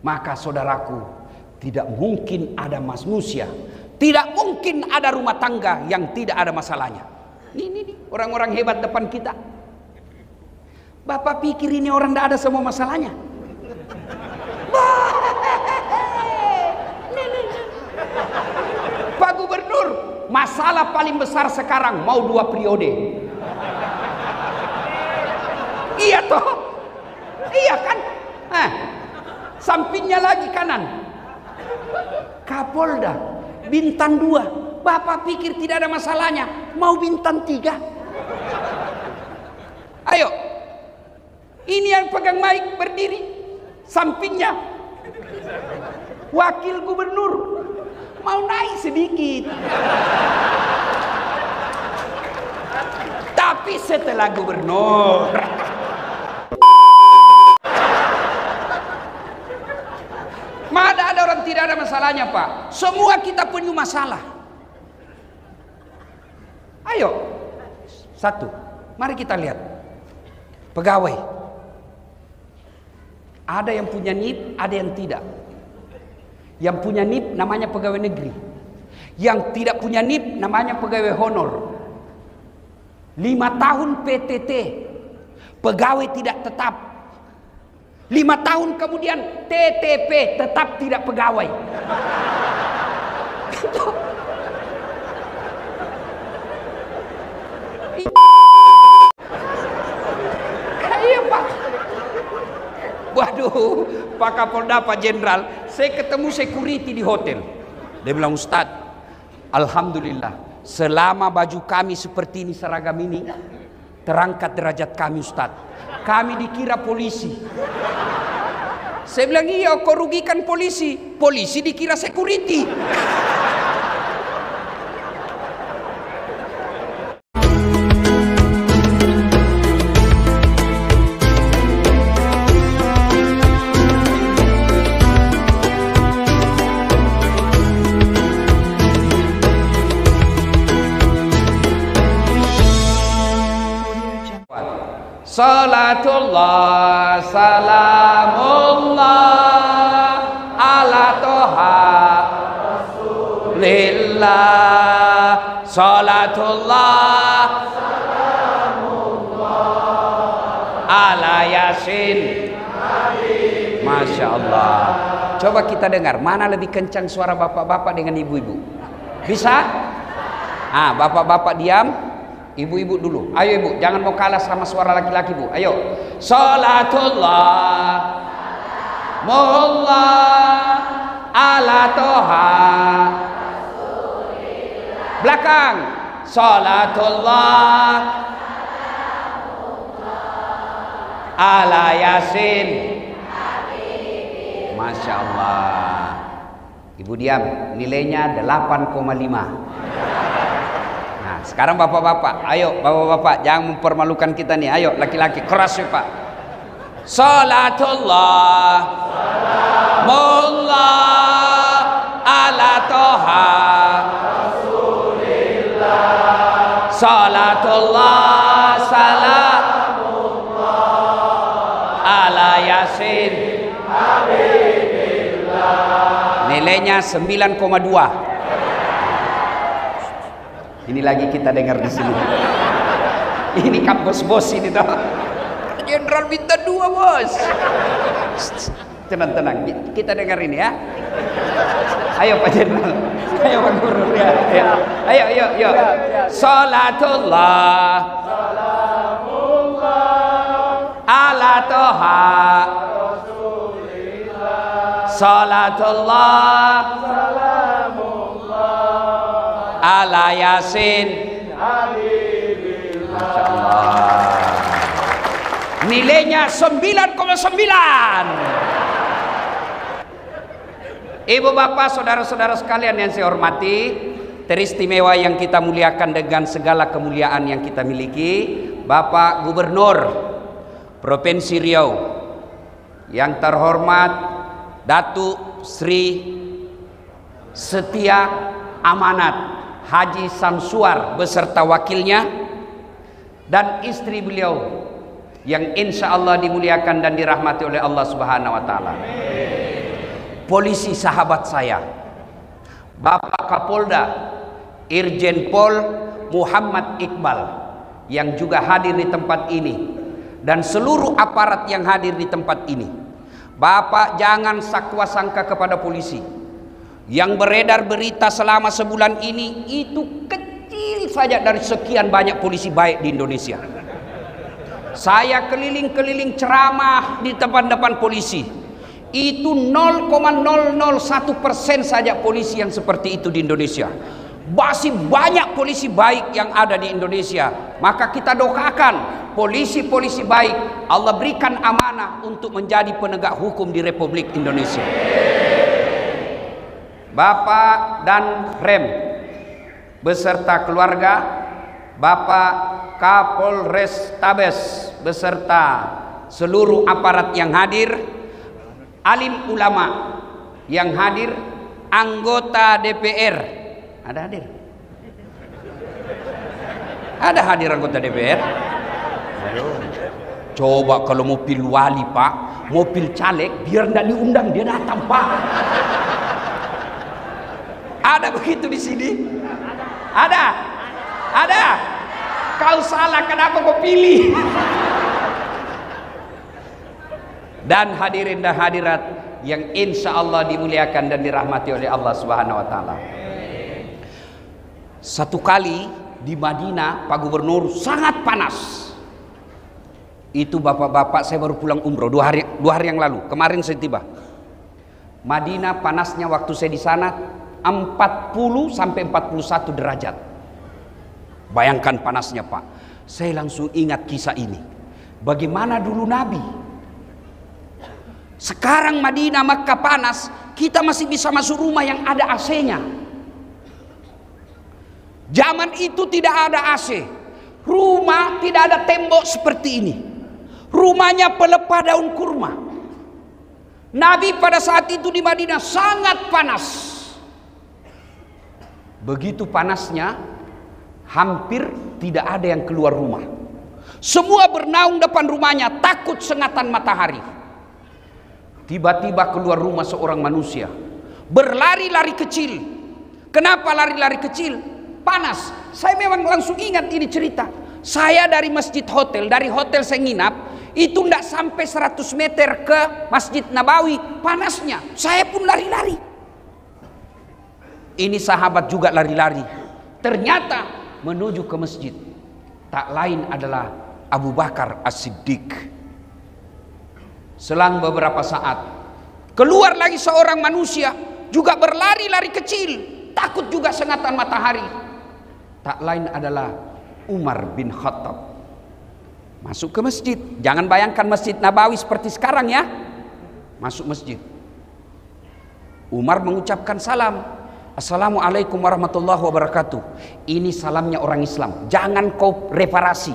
Maka saudaraku, tidak mungkin ada manusia, tidak mungkin ada rumah tangga yang tidak ada masalahnya. Ini orang-orang hebat depan kita. Bapak pikir ini orang tidak ada semua masalahnya? Pak Gubernur, masalah paling besar sekarang mau 2 periode. Iya toh? Iya kan? Sampingnya lagi kanan, Kapolda bintang 2. Bapak pikir tidak ada masalahnya, mau bintang 3. Ayo, ini yang pegang mic berdiri, sampingnya wakil gubernur, mau naik sedikit. Tapi setelah gubernur, mana ada orang tidak ada masalahnya, Pak? Semua kita punya masalah. Ayo, satu, mari kita lihat pegawai. Ada yang punya NIP, ada yang tidak. Yang punya NIP namanya pegawai negeri, yang tidak punya NIP namanya pegawai honor. 5 tahun PTT, pegawai tidak tetap. 5 tahun kemudian TTP, tetap tidak pegawai. Iya Pak. Waduh, Pak Kapolda, Pak Jenderal, saya ketemu security di hotel. Dia bilang, Ustadz, alhamdulillah, selama baju kami seperti ini, seragam ini, terangkat derajat kami, Ustadz. Kami dikira polisi. Saya bilang, iya, kau rugikan polisi. Polisi dikira security. Salatullah, salamullah ala toha Rasulillah. Salatullah, salamullah ala Yasin. Masya Allah. Coba kita dengar, mana lebih kencang suara bapak-bapak dengan ibu-ibu? Bisa? Bapak-bapak diam, ibu-ibu dulu. Ayo ibu, jangan mau kalah sama suara laki-laki bu. Ayo. Salatullah mullah ala toha Rasulillah. Belakang. Salatullah ala Yasin. Masya Allah. Ibu diam, nilainya 8,5. Sekarang bapak-bapak, ayo bapak-bapak, jangan mempermalukan kita nih. Ayo laki-laki, keras ya Pak. Salatullah mullah ala toha Rasulillah. Salatullah salamullah ala Yasin Habibillah. Nilainya 9,2. Ini lagi kita dengar di sini. Ini kampus bos ini toh. Jenderal minta 2 bos. Tenang-tenang, kita dengar ini ya. Ayo Pak Jenderal, ayo Pak Guru ya. Ayo. Salatullah, salamullah ala toha Rasulillah. Salatullah, ala Yasin. Masya Allah. Nilainya 9,9. Ibu bapak saudara-saudara sekalian yang saya hormati, teristimewa yang kita muliakan dengan segala kemuliaan yang kita miliki, Bapak Gubernur Provinsi Riau yang terhormat Datuk Sri Setia Amanat Haji Samsuar beserta wakilnya dan istri beliau yang insya Allah dimuliakan dan dirahmati oleh Allah Subhanahu wa Ta'ala. polisi sahabat saya, Bapak Kapolda Irjen Pol Muhammad Iqbal yang juga hadir di tempat ini, dan seluruh aparat yang hadir di tempat ini. Bapak jangan sakwa sangka kepada polisi. Yang beredar berita selama sebulan ini itu kecil saja dari sekian banyak polisi baik di Indonesia. Saya keliling-keliling ceramah di depan-depan polisi. Itu 0,001% saja polisi yang seperti itu di Indonesia. Masih banyak polisi baik yang ada di Indonesia. Maka kita doakan polisi-polisi baik Allah berikan amanah untuk menjadi penegak hukum di Republik Indonesia. Bapak dan Rem beserta keluarga, Bapak Kapolres Tabes beserta seluruh aparat yang hadir, alim ulama yang hadir, anggota DPR. Ada hadir? Ada hadir anggota DPR? Aduh. Coba kalau mobil wali Pak, mobil caleg, biar tidak diundang dia datang Pak. Ada begitu di sini? Ada? Ada? Kau salah, kenapa kau pilih? Dan hadirin dan hadirat yang insya Allah dimuliakan dan dirahmati oleh Allah Subhanahu Wa Taala. Satu kali di Madinah Pak Gubernur sangat panas. Itu bapak-bapak, saya baru pulang umroh dua hari yang lalu. Kemarin saya tiba. Madinah panasnya waktu saya di sana 40 sampai 41 derajat. Bayangkan panasnya Pak. Saya langsung ingat kisah ini. Bagaimana dulu Nabi. Sekarang Madinah Makkah panas, kita masih bisa masuk rumah yang ada AC-nya. Zaman itu tidak ada AC. Rumah tidak ada tembok seperti ini. Rumahnya pelepah daun kurma. Nabi pada saat itu di Madinah sangat panas. Begitu panasnya, hampir tidak ada yang keluar rumah. Semua bernaung depan rumahnya, takut sengatan matahari. Tiba-tiba keluar rumah seorang manusia, berlari-lari kecil. Kenapa lari-lari kecil? Panas. Saya memang langsung ingat ini cerita. Saya dari masjid hotel, dari hotel saya nginap, itu tidak sampai 100 meter ke Masjid Nabawi, panasnya. Saya pun lari-lari. Ini sahabat juga lari-lari. Ternyata menuju ke masjid. Tak lain adalah Abu Bakar As-Siddiq. Selang beberapa saat, keluar lagi seorang manusia, juga berlari-lari kecil, takut juga sengatan matahari. Tak lain adalah Umar bin Khattab. Masuk ke masjid. Jangan bayangkan Masjid Nabawi seperti sekarang ya. Masuk masjid. Umar mengucapkan salam. Assalamualaikum warahmatullahi wabarakatuh. Ini salamnya orang Islam. Jangan kau reparasi.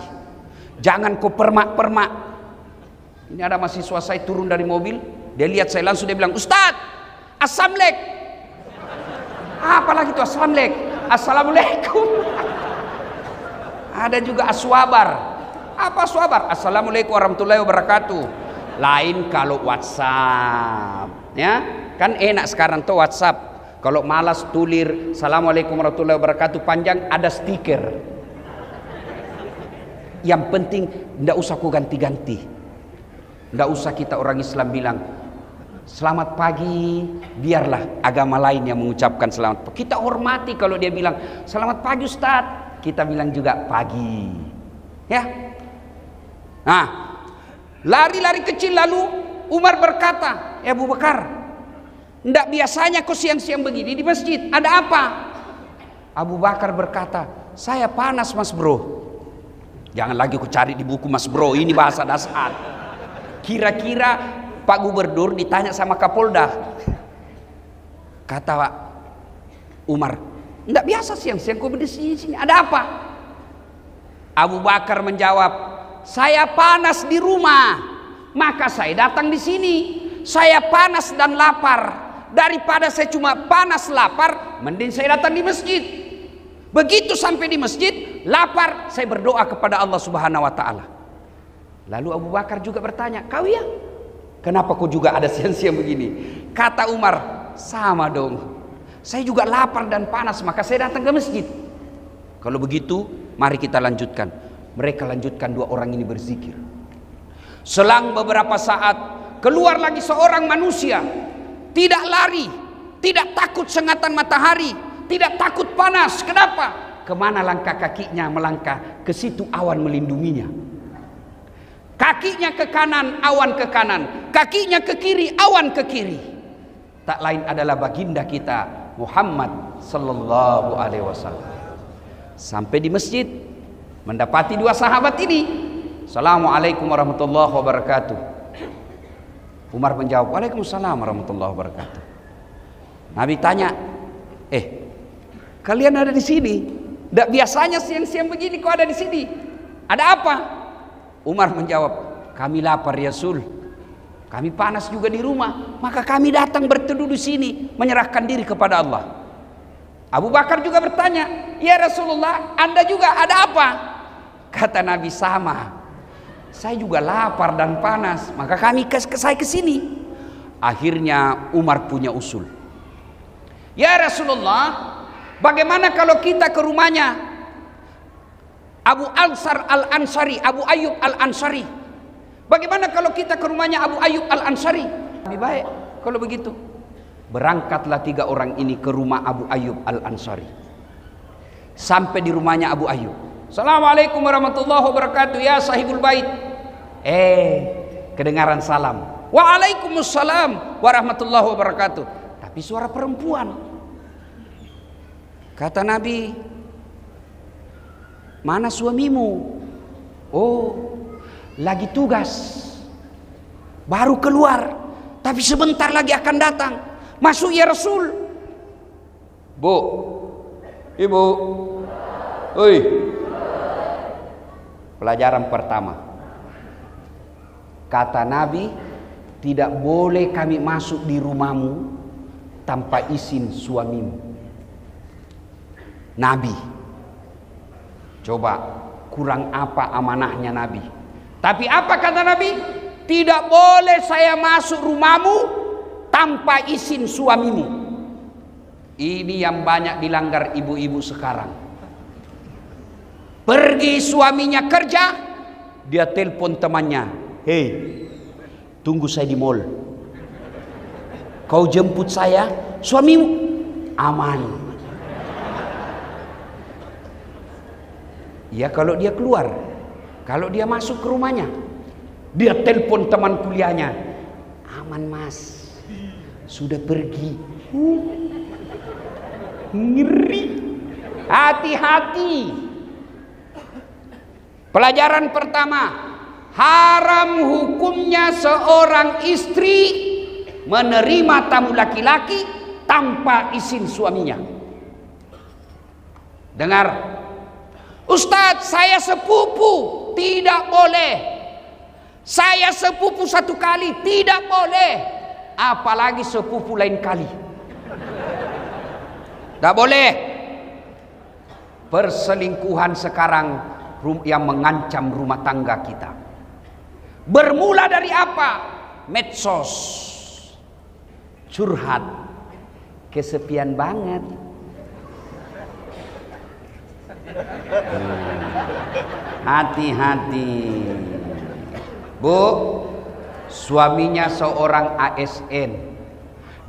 Jangan kau permak-permak. Ini ada mahasiswa saya turun dari mobil. Dia lihat saya langsung dia bilang, Ustaz, Assalamualaikum. Apalagi itu Assalamualaikum. Assalamualaikum. Ada juga aswabar. Apa aswabar? Assalamualaikum warahmatullahi wabarakatuh. Lain kalau WhatsApp. Ya, kan enak sekarang tuh WhatsApp. Kalau malas tulir Assalamualaikum warahmatullahi wabarakatuh panjang, ada stiker. Yang penting tidak usah ku ganti-ganti. Tidak usah kita orang Islam bilang selamat pagi, biarlah agama lain yang mengucapkan selamat pagi. Kita hormati kalau dia bilang selamat pagi Ustaz, kita bilang juga pagi. Ya. Nah, lari-lari kecil lalu Umar berkata, Abu Bakar, tidak biasanya kau siang-siang begini di masjid. Ada apa? Abu Bakar berkata, saya panas mas bro. Jangan lagi ku cari di buku mas bro. Ini bahasa dasar. Kira-kira Pak Gubernur ditanya sama Kapolda. Kata Umar, tidak biasa siang-siang kau berdiri sini. Ada apa? Abu Bakar menjawab, saya panas di rumah. Maka saya datang di sini. Saya panas dan lapar. Daripada saya cuma panas lapar, mending saya datang di masjid. Begitu sampai di masjid, lapar, saya berdoa kepada Allah Subhanahu wa taala. Lalu Abu Bakar juga bertanya, "Kau ya? Kenapa kau juga ada siang-siang begini?" Kata Umar, sama dong. Saya juga lapar dan panas, maka saya datang ke masjid. Kalau begitu, mari kita lanjutkan. Mereka lanjutkan, dua orang ini berzikir. Selang beberapa saat, keluar lagi seorang manusia. Tidak lari, tidak takut sengatan matahari, tidak takut panas. Kenapa? Kemana langkah kakinya melangkah? Ke situ awan melindunginya. Kakinya ke kanan, awan ke kanan. Kakinya ke kiri, awan ke kiri. Tak lain adalah baginda kita Muhammad sallallahu alaihi wasallam. Sampai di masjid, mendapati dua sahabat ini. Assalamualaikum warahmatullahi wabarakatuh. Umar menjawab, Waalaikumsalam warahmatullahi wabarakatuh. Nabi tanya, kalian ada di sini? Tidak biasanya siang-siang begini kau ada di sini. Ada apa? Umar menjawab, kami lapar ya Rasul. Kami panas juga di rumah, maka kami datang berteduh di sini, menyerahkan diri kepada Allah. Abu Bakar juga bertanya, ya Rasulullah, Anda juga ada apa? Kata Nabi, sama. Saya juga lapar dan panas, maka saya ke sini. Akhirnya Umar punya usul. Ya Rasulullah, bagaimana kalau kita ke rumahnya Abu Ansar Al-Ansari, Abu Ayyub Al-Ansari? Bagaimana kalau kita ke rumahnya Abu Ayyub Al-Ansari? Lebih baik kalau begitu. Berangkatlah tiga orang ini ke rumah Abu Ayyub Al-Ansari. Sampai di rumahnya Abu Ayyub. Assalamualaikum warahmatullahi wabarakatuh ya sahibul bait. Kedengaran salam. Waalaikumsalam warahmatullahi wabarakatuh. Tapi suara perempuan. Kata Nabi, mana suamimu? Oh, lagi tugas, baru keluar, tapi sebentar lagi akan datang. Masuk ya Rasul. Bu, ibu, oi. Pelajaran pertama, kata Nabi, tidak boleh kami masuk di rumahmu tanpa izin suamimu. Nabi, coba kurang apa amanahnya Nabi? Tapi apa kata Nabi? Tidak boleh saya masuk rumahmu tanpa izin suamimu. Ini yang banyak dilanggar ibu-ibu sekarang. Pergi suaminya kerja, dia telepon temannya, hei, tunggu saya di mall. Kau jemput saya, suamimu aman. Ya kalau dia keluar. Kalau dia masuk ke rumahnya, dia telepon teman kuliahnya, aman mas, sudah pergi. Ngeri. Hati-hati. Pelajaran pertama, haram hukumnya seorang istri menerima tamu laki-laki tanpa izin suaminya. Dengar, Ustadz, saya sepupu, tidak boleh. Saya sepupu satu kali, tidak boleh. Apalagi sepupu lain kali. Tidak boleh. Perselingkuhan sekarang yang mengancam rumah tangga kita. Bermula dari apa? Medsos. Curhat. Kesepian banget. Hati-hati. Bu, suaminya seorang ASN,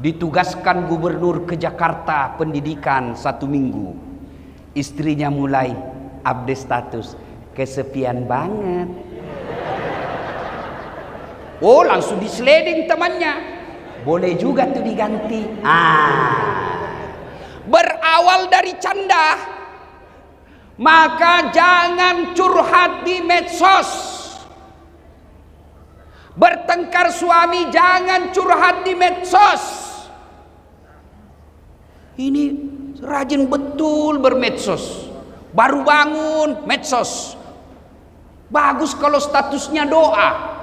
ditugaskan gubernur ke Jakarta pendidikan 1 minggu. Istrinya mulai update status, kesepian banget. Oh, langsung diseleding temannya, boleh juga tuh diganti. Berawal dari canda, maka jangan curhat di medsos. Bertengkar suami jangan curhat di medsos. Ini rajin betul bermedsos. Baru bangun medsos. Bagus kalau statusnya doa.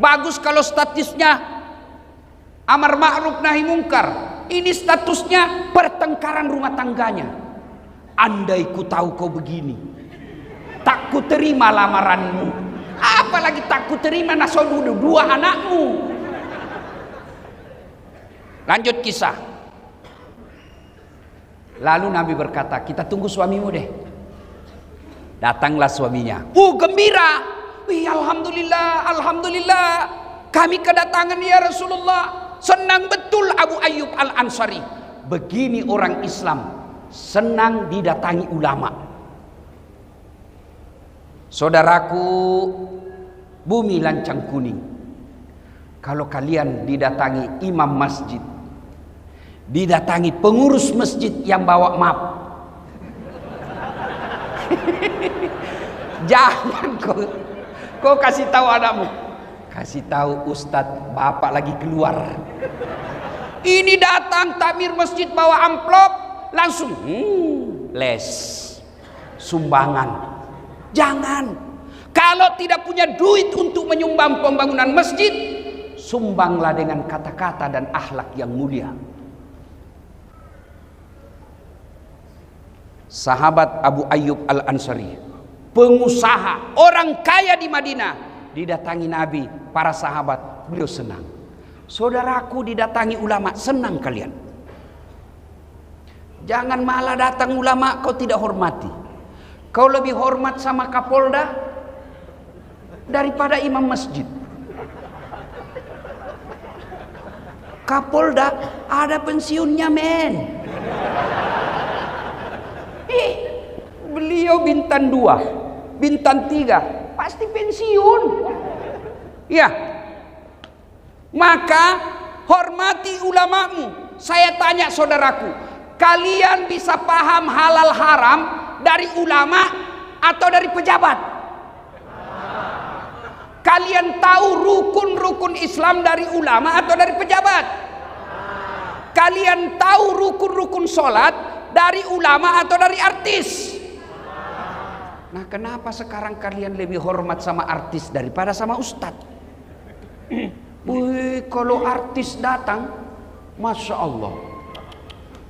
Bagus kalau statusnya amar ma'ruf nahi mungkar. Ini statusnya pertengkaran rumah tangganya. Andai ku tahu kau begini, tak ku terima lamaranmu. Apalagi tak ku terima nasodu 2 anakmu. Lanjut kisah. Lalu Nabi berkata, kita tunggu suamimu deh. Datanglah suaminya. Gembira. Wih, alhamdulillah, alhamdulillah. Kami kedatangan ya Rasulullah. Senang betul Abu Ayyub Al-Ansari. Begini orang Islam senang didatangi ulama. Saudaraku, bumi lancang kuning. Kalau kalian didatangi imam masjid, didatangi pengurus masjid yang bawa map, jangan kau kasih tahu anakmu, kasih tahu Ustadz bapak lagi keluar. Ini datang takmir masjid bawa amplop, langsung les sumbangan. Jangan. Kalau tidak punya duit untuk menyumbang pembangunan masjid, sumbanglah dengan kata-kata dan akhlak yang mulia. Sahabat Abu Ayyub Al-Ansari, pengusaha, orang kaya di Madinah, didatangi Nabi, para sahabat, beliau senang. Saudaraku didatangi ulama, senang kalian. Jangan malah datang ulama kau tidak hormati. Kau lebih hormat sama Kapolda daripada imam masjid. Kapolda ada pensiunnya, men. Beliau bintang 2, bintang 3, pasti pensiun. Ya. Maka hormati ulamamu. Saya tanya saudaraku, kalian bisa paham halal haram dari ulama atau dari pejabat? Kalian tahu rukun-rukun Islam dari ulama atau dari pejabat? Kalian tahu rukun-rukun sholat dari ulama atau dari artis? Nah, kenapa sekarang kalian lebih hormat sama artis daripada sama ustadz? Wih, kalau artis datang, Masya Allah,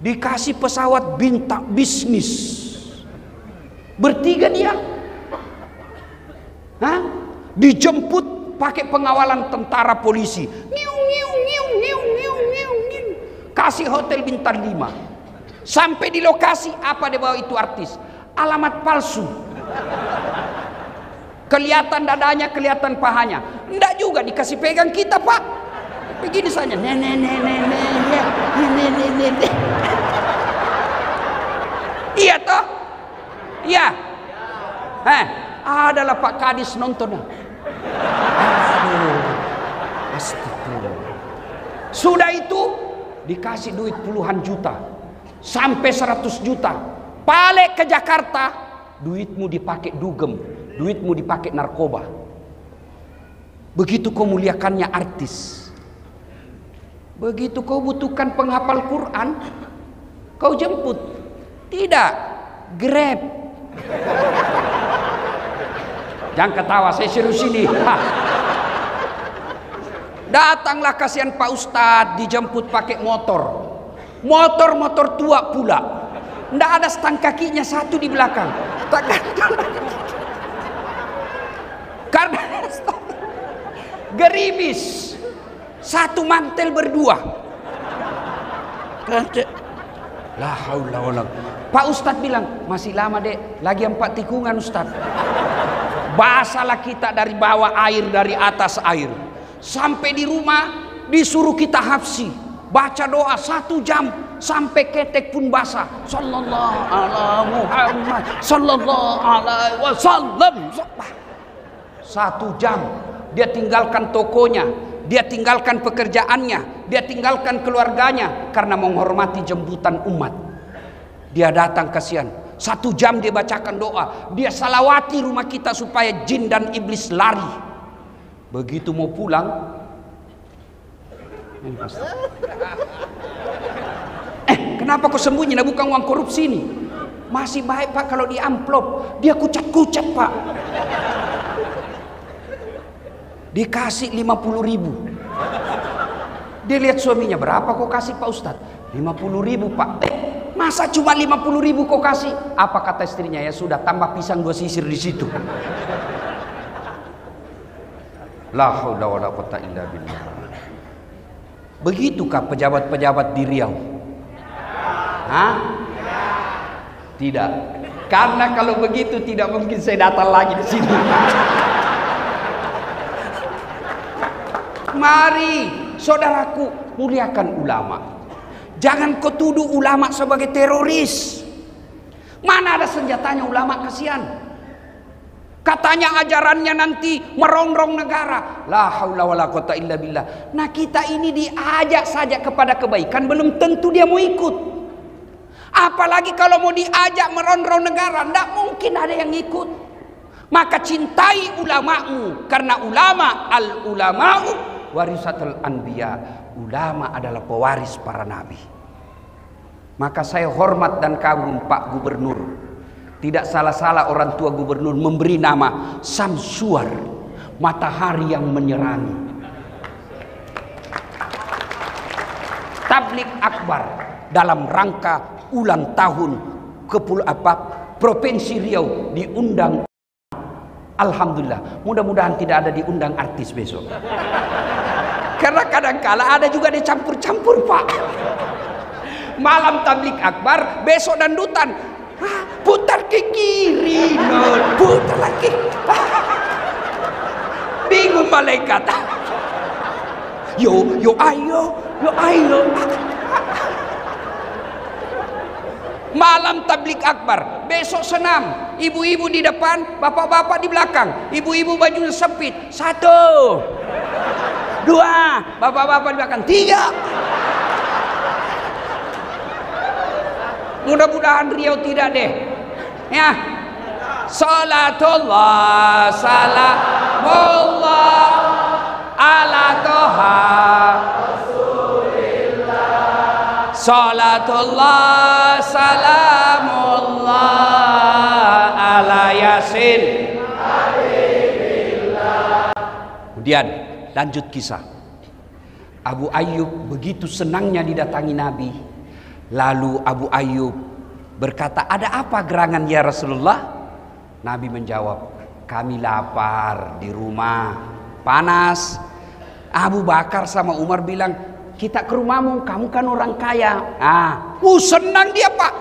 dikasih pesawat bintang bisnis, bertiga dia, dijemput pakai pengawalan tentara polisi, kasih hotel bintang 5, sampai di lokasi apa dia bawa itu artis, alamat palsu, kelihatan dadanya, kelihatan pahanya, enggak juga dikasih pegang kita pak, begini saja, iya toh, iya, adalah Pak Kadis nonton, astagfirullah. Sudah itu dikasih duit puluhan juta, sampai 100 juta, balik ke Jakarta, duitmu dipakai dugem, duitmu dipakai narkoba. Begitu kau muliakannya artis, begitu kau butuhkan penghafal Quran, kau jemput, tidak, Grab. Jangan ketawa, saya serius ini. Datanglah kasihan Pak Ustadz, dijemput pakai motor, motor tua pula, ndak ada stang kakinya, satu di belakang. Karena gerimis, satu mantel berdua. La haula wala. Pak Ustadz bilang, masih lama dek, lagi 4 tikungan Ustadz. Basalah kita dari bawah air, dari atas air. Sampai di rumah disuruh kita hafsi, baca doa 1 jam sampai ketek pun basah. Sallallahu ala Muhammad sallallahu alaihi wasallam. 1 jam dia tinggalkan tokonya, dia tinggalkan pekerjaannya, dia tinggalkan keluarganya karena menghormati jemputan umat. Dia datang kasihan, 1 jam dia bacakan doa, dia salawati rumah kita supaya jin dan iblis lari. Begitu mau pulang, kenapa kau sembunyi? Nah, bukan uang korupsi ini. Masih baik pak kalau di amplop, dia kucat-kucat pak. Dikasih 50.000. Dia lihat suaminya, berapa kau kasih Pak Ustadz? 50.000 pak. Masa cuma 50.000 kau kasih? Apa kata istrinya? Ya sudah, tambah pisang 2 sisir di situ. La haula wala quwwata illa billah. Begitukah pejabat-pejabat di Riau? Hah? Tidak. Karena kalau begitu tidak mungkin saya datang lagi di sini. Mari, saudaraku, muliakan ulama. Jangan kau tuduh ulama sebagai teroris. Mana ada senjatanya ulama, kasihan. Katanya ajarannya nanti merongrong negara. La haula wala quwata illa billah. Nah, kita ini diajak saja kepada kebaikan, belum tentu dia mau ikut. Apalagi kalau mau diajak merongrong negara, tidak mungkin ada yang ikut. Maka cintai ulamamu, karena ulama, al ulama'u warisatul anbiya. Ulama adalah pewaris para nabi. Maka saya hormat dan kagum Pak Gubernur. Tidak salah-salah orang tua gubernur memberi nama Samsuar, matahari yang menyerangi. Tablik Akbar dalam rangka ulang tahun Provinsi Riau diundang. Alhamdulillah, mudah-mudahan tidak ada diundang artis besok. Karena kadang-kala ada juga dicampur-campur, Pak. Malam tablik akbar, besok dandutan. Putar ke kiri, putar lagi. Bingung malaikat. Yo ayo. Malam tablik akbar, besok senam. Ibu-ibu di depan, bapak-bapak di belakang. Ibu-ibu bajunya sempit. 1, 2, bapak-bapak di belakang. 3. Mudah-mudahan Riau tidak deh. Ya. Salatullah salamullah ala toha Rasulillah. Salatullah salamullah ala Yasin Habibillah. Kemudian lanjut kisah. Abu Ayyub begitu senangnya didatangi Nabi. Lalu Abu Ayyub berkata, ada apa gerangan ya Rasulullah? Nabi menjawab, kami lapar di rumah, panas. Abu Bakar sama Umar bilang, kita ke rumahmu, kamu kan orang kaya. Senang dia, Pak.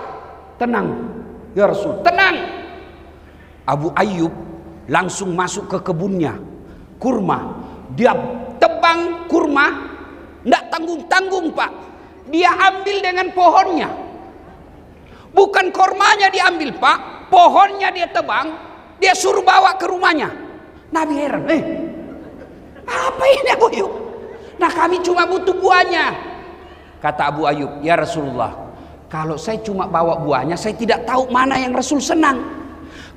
Tenang ya Rasul, tenang. Abu Ayyub langsung masuk ke kebunnya, kurma. Dia tebang kurma, tidak tanggung-tanggung, Pak. Dia ambil dengan pohonnya. Bukan kormanya diambil, Pak. Pohonnya dia tebang, dia suruh bawa ke rumahnya. Nabi heran, apa ini Abu Ayyub? Nah, kami cuma butuh buahnya. Kata Abu Ayyub, ya Rasulullah, kalau saya cuma bawa buahnya, saya tidak tahu mana yang Rasul senang.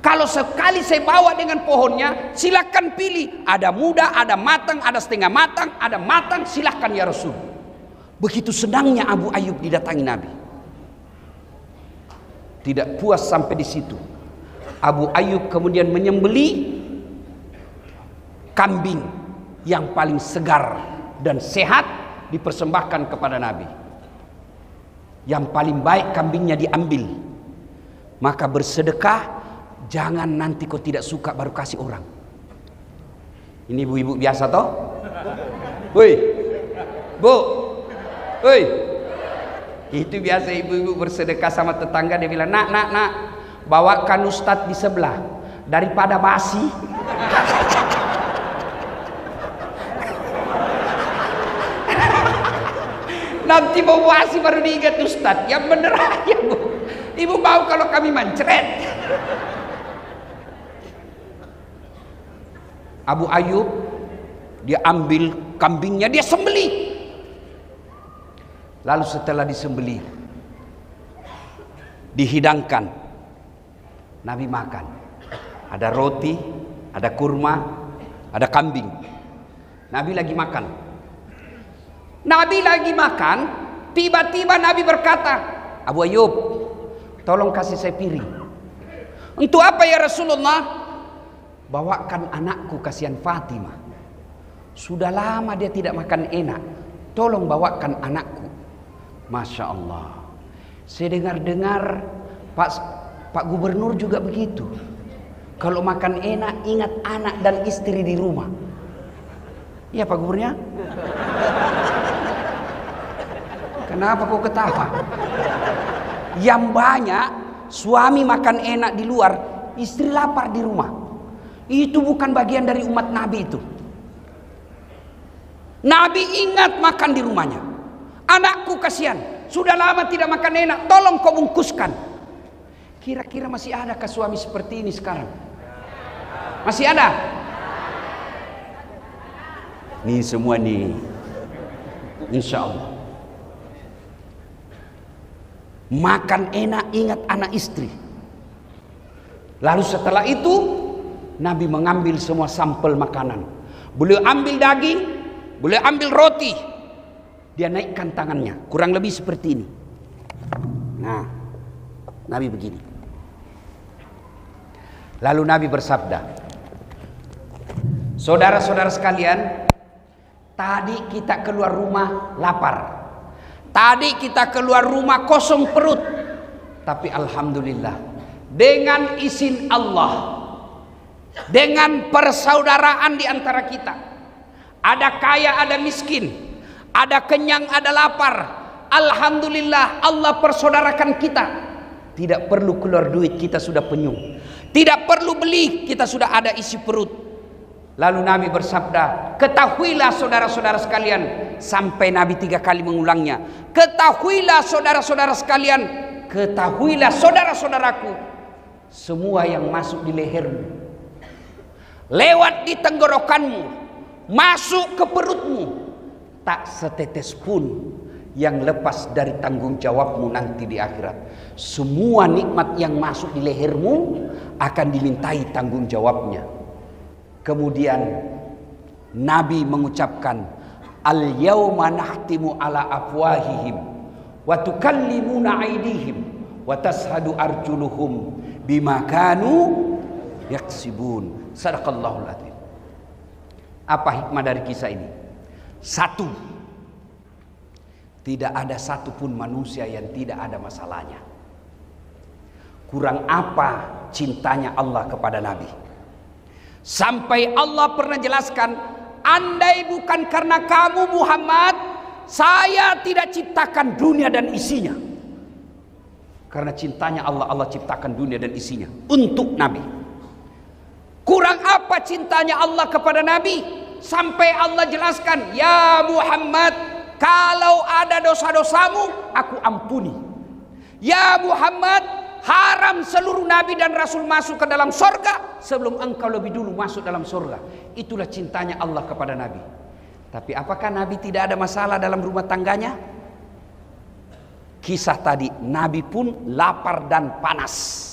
Kalau sekali saya bawa dengan pohonnya, silakan pilih. Ada muda, ada matang, ada setengah matang, ada matang, silakan ya Rasul. Begitu senangnya Abu Ayyub didatangi Nabi. Tidak puas sampai di situ. Abu Ayyub kemudian menyembelih kambing yang paling segar dan sehat, dipersembahkan kepada Nabi. Yang paling baik kambingnya diambil. Maka bersedekah, jangan nanti kau tidak suka baru kasih orang. Ini ibu-ibu biasa toh? Woi, Bu. Woi, itu biasa ibu-ibu bersedekah sama tetangga. Dia bilang, nak, bawakan ustadz di sebelah daripada basi. Nanti mau basi baru diingat ustadz. Yang bener aja, Bu. Ibu mau kalau kami mencret. Abu Ayyub, dia ambil kambingnya, dia sembelih. Lalu setelah disembelih, dihidangkan, Nabi makan. Ada roti, ada kurma, ada kambing. Nabi lagi makan. Tiba-tiba Nabi berkata, Abu Ayyub, tolong kasih saya piring. Untuk apa ya Rasulullah? Bawakan anakku, kasihan Fatimah. Sudah lama dia tidak makan enak. Tolong bawakan anakku. Masya Allah. Saya dengar-dengar Pak Gubernur juga begitu. Kalau makan enak ingat anak dan istri di rumah. Iya Pak Gubernur. Kenapa kau ketawa? Yang banyak suami makan enak di luar, istri lapar di rumah. Itu bukan bagian dari umat Nabi itu. Nabi ingat makan di rumahnya. Anakku kasihan, sudah lama tidak makan enak, tolong kau bungkuskan. Kira-kira masih adakah suami seperti ini sekarang? Masih ada? Nih semua nih, insya Allah. Makan enak, ingat anak istri. Lalu setelah itu Nabi mengambil semua sampel makanan. Beliau ambil daging, beliau ambil roti. Dia naikkan tangannya, kurang lebih seperti ini. Nah, Nabi begini. Lalu Nabi bersabda, saudara-saudara sekalian, tadi kita keluar rumah lapar. Tadi kita keluar rumah kosong perut. Tapi alhamdulillah, dengan izin Allah, dengan persaudaraan di antara kita, ada kaya, ada miskin, ada kenyang, ada lapar. Alhamdulillah, Allah persaudarakan kita. Tidak perlu keluar duit, kita sudah penyung. Tidak perlu beli, kita sudah ada isi perut. Lalu Nabi bersabda, ketahuilah saudara-saudara sekalian. Sampai Nabi 3 kali mengulangnya. Ketahuilah saudara-saudara sekalian. Ketahuilah saudara-saudaraku. Semua yang masuk di lehermu, lewat di tenggorokanmu, masuk ke perutmu, tak setetes pun yang lepas dari tanggung jawabmu nanti di akhirat. Semua nikmat yang masuk di lehermu akan dimintai tanggung jawabnya. Kemudian Nabi mengucapkan, al-yawma nahtimu ala afwahihim wa tukallimuna aydihim wa tashhadu arjuluhum bima kanu yaksibun. Sadaqallahul adzim. Apa hikmah dari kisah ini? Satu, tidak ada satupun manusia yang tidak ada masalahnya. Kurang apa cintanya Allah kepada Nabi? Sampai Allah pernah jelaskan, andai bukan karena kamu Muhammad, saya tidak ciptakan dunia dan isinya. Karena cintanya Allah, Allah ciptakan dunia dan isinya untuk Nabi. Kurang apa cintanya Allah kepada Nabi? Sampai Allah jelaskan, ya Muhammad, kalau ada dosa-dosamu, aku ampuni. Ya Muhammad, haram seluruh Nabi dan Rasul masuk ke dalam sorga sebelum engkau lebih dulu masuk dalam sorga. Itulah cintanya Allah kepada Nabi. Tapi apakah Nabi tidak ada masalah dalam rumah tangganya? Kisah tadi, Nabi pun lapar dan panas.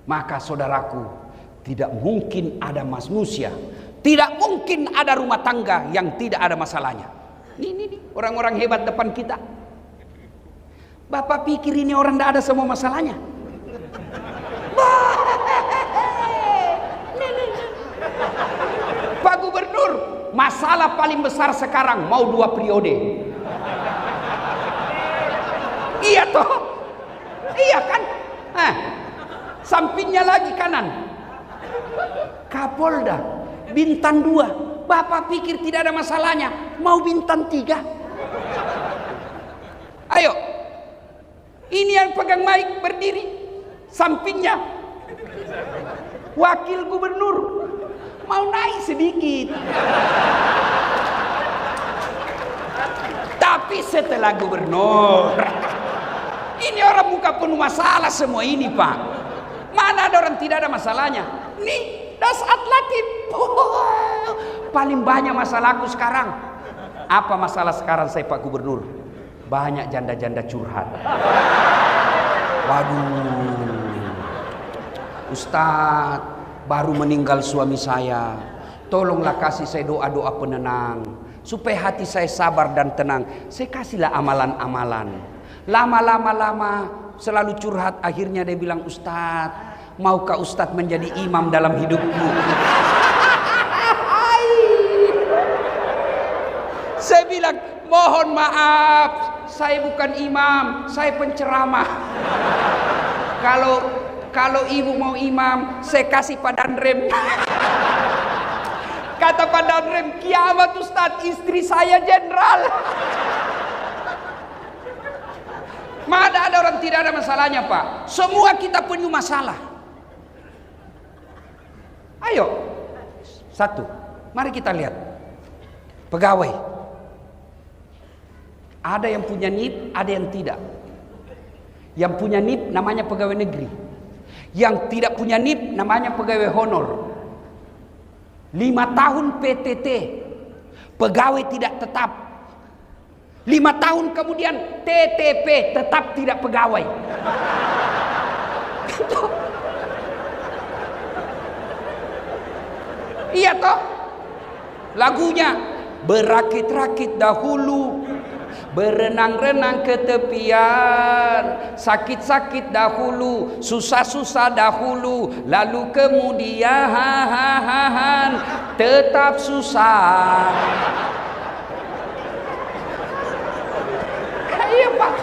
Maka saudaraku, tidak mungkin ada manusia, tidak mungkin ada rumah tangga yang tidak ada masalahnya. Ini orang-orang hebat depan kita. Bapak pikir ini orang tidak ada semua masalahnya? Pak Gubernur, masalah paling besar sekarang mau 2 periode. Iya toh? Iya kan? Sampingnya lagi kanan, Kapolda, bintang 2. Bapak pikir tidak ada masalahnya, mau bintang 3. Ayo, ini yang pegang mic berdiri, sampingnya wakil gubernur, mau naik sedikit. Tapi setelah gubernur, ini orang muka penuh masalah semua ini Pak. Mana ada orang tidak ada masalahnya? Nih, Dasat Latif. Paling banyak masalahku sekarang. Apa masalah sekarang saya Pak Gubernur? Banyak janda-janda curhat. Waduh, Ustadz, baru meninggal suami saya. Tolonglah kasih saya doa-doa penenang, supaya hati saya sabar dan tenang. Saya kasihlah amalan-amalan. Lama-lama selalu curhat. Akhirnya dia bilang, Ustadz, maukah Ustadz menjadi imam dalam hidupku? Saya bilang, mohon maaf, saya bukan imam, saya penceramah. Kalau ibu mau imam, saya kasih Pak Danrem. Kata Pak Danrem, kiamat Ustadz, istri saya jenderal. tidak ada masalahnya, Pak? Semua kita punya masalah. Ayo, satu, mari kita lihat. Pegawai. Ada yang punya NIP, ada yang tidak. Yang punya NIP namanya pegawai negeri. Yang tidak punya NIP namanya pegawai honor. 5 tahun PTT, pegawai tidak tetap. 5 tahun kemudian TTP, tetap tidak pegawai. Iya toh? Lagunya berakit-rakit dahulu, berenang-renang ke tepian, sakit-sakit dahulu, susah-susah dahulu, lalu kemudian tetap susah. Iya Pak.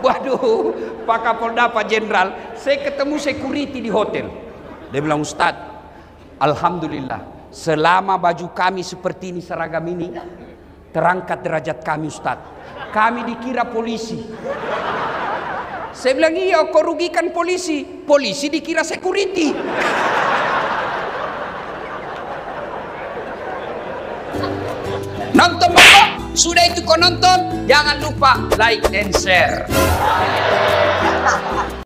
Waduh, Pak Kapolda, Pak Jenderal, saya ketemu security di hotel. Dia bilang, Ustadz, alhamdulillah, selama baju kami seperti ini, seragam ini, terangkat derajat kami, Ustadz. Kami dikira polisi. Saya bilang, iya, kau rugikan polisi. Polisi dikira security. Nonton Bapak, sudah itu kau nonton, jangan lupa like and share.